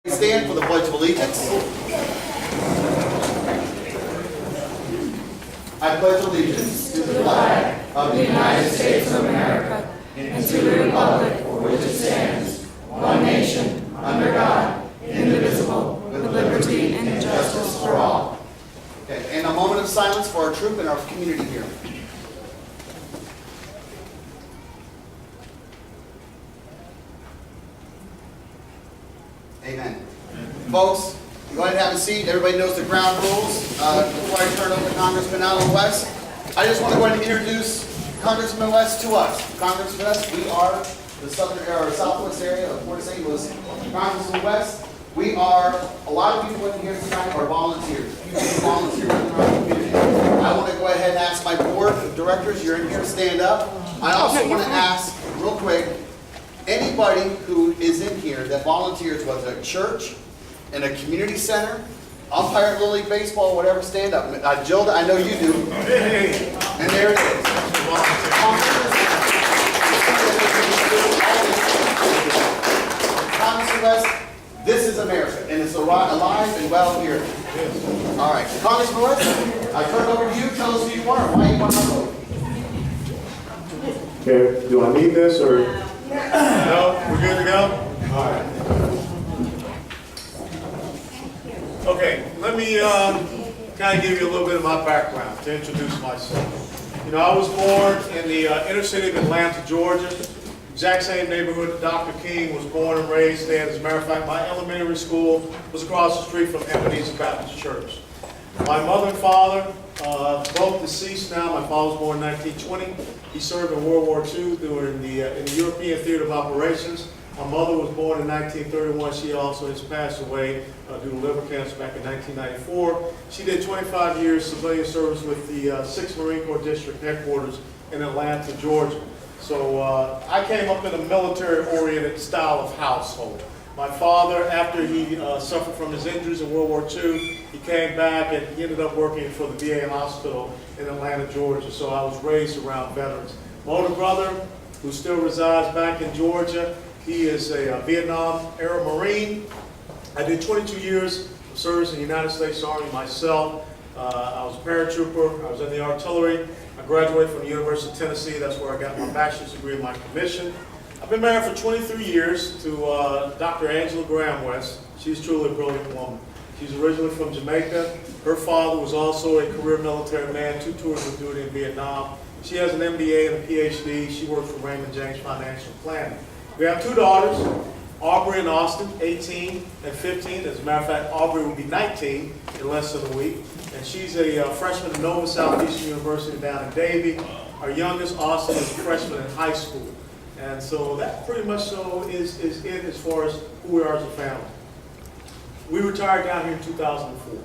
Stand for the Pledge of Allegiance. I pledge allegiance to the flag of the United States of America and to the republic for which it stands, one nation, under God, indivisible, with liberty and justice for all. Okay, and a moment of silence for our troop and our community here. Amen. Folks, go ahead and have a seat. Everybody knows the ground rules. Before I turn it over to Congressman Allen West, I just want to go ahead and introduce Congressman West to us. Congressman West, we are the southwest area of Port St. Lucie. Congressman West, we are, a lot of people in here tonight are volunteers. You can volunteer in our community. I want to go ahead and ask my board of directors, you're in here, stand up. I also want to ask, real quick, anybody who is in here that volunteers, whether at a church, in a community center, umpire at Little League Baseball, whatever, stand up. Jill, I know you do. And there it is. Congressman West, this is America, and it's alive and well here. All right, Congressman West, I turn it over to you. Tell us who you are and why you want to vote. Okay, do I need this or? No, we're good to go? All right. Okay, let me kind of give you a little bit of my background to introduce myself. You know, I was born in the inner city of Atlanta, Georgia. Exact same neighborhood that Dr. King was born and raised in. As a matter of fact, my elementary school was across the street from Ebenezer Baptist Church. My mother and father, both deceased now. My father was born in 1920. He served in World War II during in the European Theater of Operations. My mother was born in 1931. She also has passed away due to liver cancer back in 1994. She did 25 years civilian service with the 6th Marine Corps District Headquarters in Atlanta, Georgia. So I came up in a military-oriented style of household. My father, after he suffered from his injuries in World War II, he came back and he ended up working for the VA hospital in Atlanta, Georgia. So I was raised around veterans. My older brother, who still resides back in Georgia, he is a Vietnam-era Marine. I did 22 years of service in the United States Army myself. I was a paratrooper. I was in the artillery. I graduated from the University of Tennessee. That's where I got my bachelor's degree and my commission. I've been married for 23 years to Dr. Angela Graham West. She's truly a brilliant woman. She's originally from Jamaica. Her father was also a career military man, 2 tours of duty in Vietnam. She has an MBA and a PhD. She works for Raymond James Financial Planning. We have 2 daughters, Aubrey and Austin, 18 and 15. As a matter of fact, Aubrey will be 19 in less than a week. And she's a freshman at Nova Southeastern University down in Davie. Our youngest, Austin, is a freshman in high school. And so that pretty much is it as far as who we are as a family. We retired down here in 2004.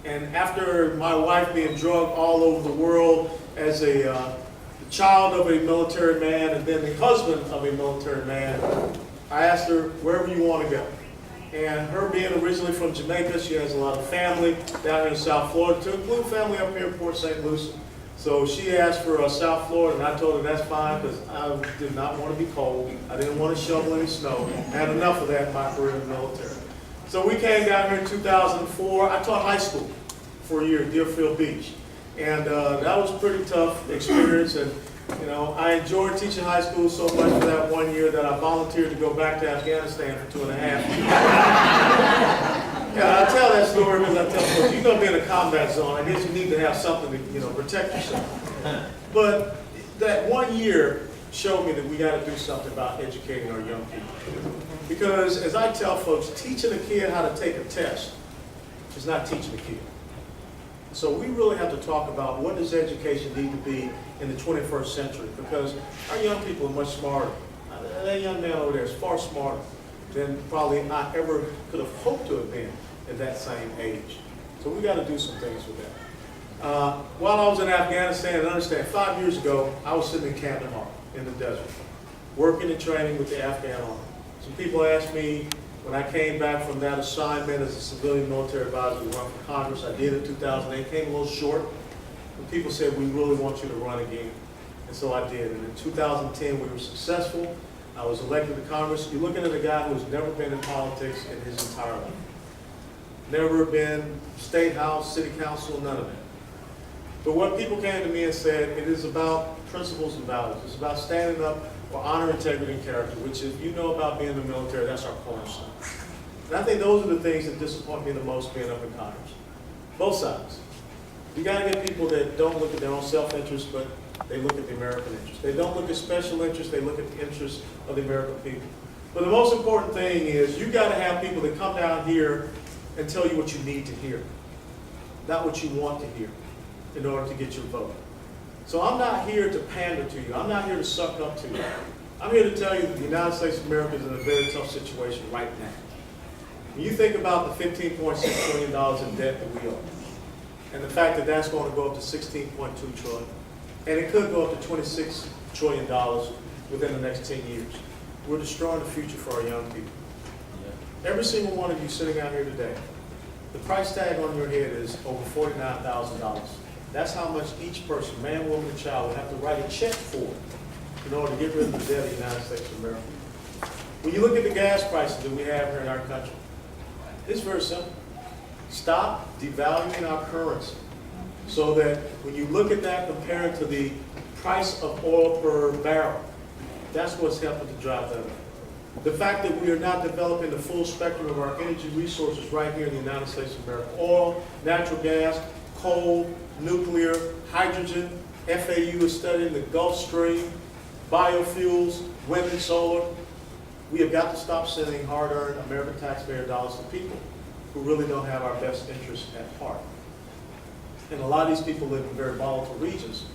And after my wife being drugged all over the world as a child of a military man and then the husband of a military man, I asked her, wherever you want to go. And her being originally from Jamaica, she has a lot of family down here in South Florida, to include family up here in Port St. Lucie. So she asked for South Florida, and I told her that's fine because I did not want to be cold. I didn't want to shovel any snow. I had enough of that in my career in the military. So we came down here in 2004. I taught high school for a year at Deerfield Beach. And that was a pretty tough experience. And you know, I enjoyed teaching high school so much for that 1 year that I volunteered to go back to Afghanistan for 2.5 years. Yeah, I tell that story because I tell folks, you're going to be in a combat zone. I guess you need to have something to, protect yourself. But that 1 year showed me that we got to do something about educating our young people. Because as I tell folks, teaching a kid how to take a test is not teaching a kid. So we really have to talk about what does education need to be in the 21st century, because our young people are much smarter. That young man over there is far smarter than probably I ever could have hoped to have been at that same age. So we got to do some things with that. While I was in Afghanistan, and understand, 5 years ago, I was sitting in Camden Harbor in the desert, working and training with the Afghan Army. Some people asked me, when I came back from that assignment as a civilian military advisor to run for Congress, I did in 2008, came a little short. And people said, we really want you to run again. And so I did. And in 2010, we were successful. I was elected to Congress. You're looking at a guy who's never been in politics in his entire life. Never been state house, city council, none of that. But what people came to me and said, it is about principles and values. It's about standing up for honor, integrity, and character, which if you know about being in the military, that's our cornerstone. And I think those are the things that disappoint me the most being up in Congress. Both sides. You gotta get people that don't look at their own self-interest, but they look at the American interest. They don't look at special interests, they look at the interests of the American people. But the most important thing is you gotta have people that come down here and tell you what you need to hear, not what you want to hear in order to get your vote. So I'm not here to pander to you. I'm not here to suck up to you. I'm here to tell you that the United States of America is in a very tough situation right now. When you think about the $15.6 trillion in debt that we owe, and the fact that that's going to go up to $16.2 trillion, and it could go up to $26 trillion within the next 10 years, we're destroying the future for our young people. Every single one of you sitting out here today, the price tag on your head is over $49,000. That's how much each person, man, woman, and child, will have to write a check for in order to get rid of the debt of the United States of America. When you look at the gas prices that we have here in our country, it's very simple. Stop devaluing our currency so that when you look at that compared to the price of oil per barrel, that's what's helping to drive that up. The fact that we are not developing the full spectrum of our energy resources right here in the United States of America. Oil, natural gas, coal, nuclear, hydrogen, FAU is studying the Gulf Stream, biofuels, wind and solar. We have got to stop sending hard-earned American taxpayer dollars to people who really don't have our best interests at heart. And a lot of these people live in very volatile regions,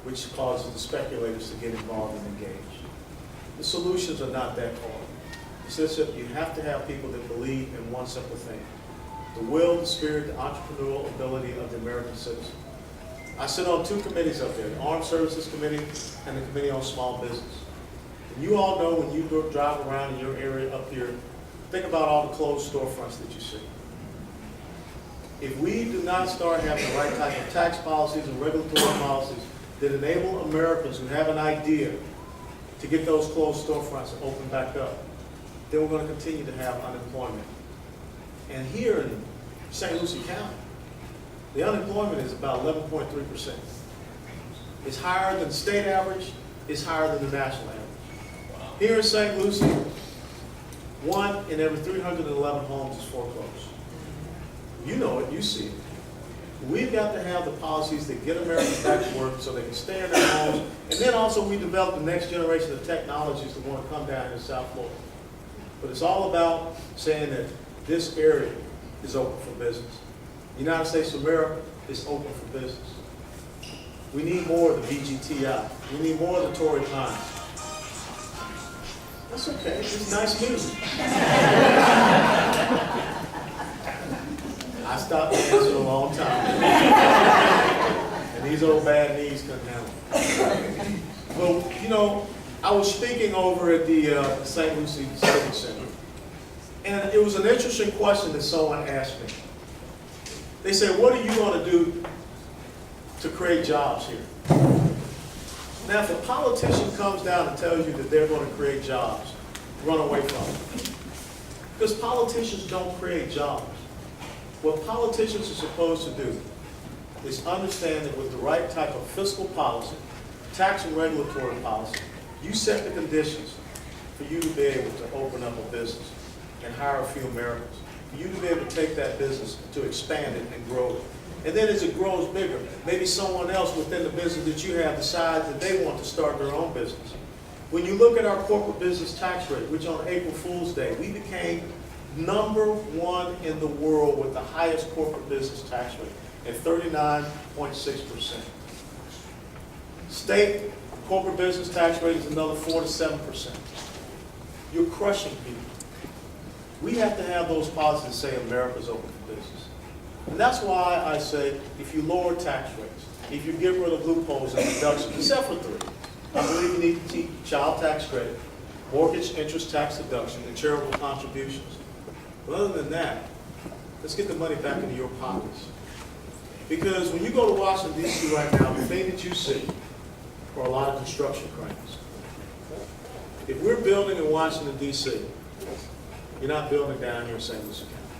which causes the speculators to get involved and engage. The solutions are not that hard. It's just that you have to have people that believe in one simple thing: the will, the spirit, the entrepreneurial ability of the American citizen. I sit on two committees up there, the Armed Services Committee and the Committee on Small Business. And you all know when you drive around in your area up here, think about all the closed storefronts that you see. If we do not start having the right type of tax policies and regulatory policies that enable Americans who have an idea to get those closed storefronts and open back up, then we're going to continue to have unemployment. And here in St. Lucie County, the unemployment is about 11.3%. It's higher than the state average, it's higher than the national average. Here in St. Lucie, 1 in every 311 homes is foreclosed. You know it, you see it. We've got to have the policies that get Americans back to work so they can stay in their homes. And then also we develop the next generation of technologies that want to come down in South Florida. But it's all about saying that this area is open for business. The United States of America is open for business. We need more of the VGTI. We need more of the Tory Pines. That's okay, it's nice music. I stopped dancing a long time. And these old bad knees couldn't handle it. Well, you know, I was speaking over at the St. Lucie Civic Center. And it was an interesting question that someone asked me. They said, what are you going to do to create jobs here? Now, if a politician comes down and tells you that they're going to create jobs, run away from it. Because politicians don't create jobs. What politicians are supposed to do is understand that with the right type of fiscal policy, tax and regulatory policy, you set the conditions for you to be able to open up a business and hire a few Americans, for you to be able to take that business to expand it and grow it. And then as it grows bigger, maybe someone else within the business that you have decides that they want to start their own business. When you look at our corporate business tax rate, which on April Fool's Day, we became #1 in the world with the highest corporate business tax rate at 39.6%. State corporate business tax rate is another 4 to 7%. You're crushing people. We have to have those policies that say America's open for business. And that's why I say if you lower tax rates, if you get rid of loopholes and deductions, except for 3, I believe you need to keep child tax credit, mortgage interest tax deduction, and charitable contributions. But other than that, let's get the money back into your pockets. Because when you go to Washington, D.C. right now, the thing that you see are a lot of construction cranes. If we're building in Washington, D.C., you're not building down here in St. Lucie County.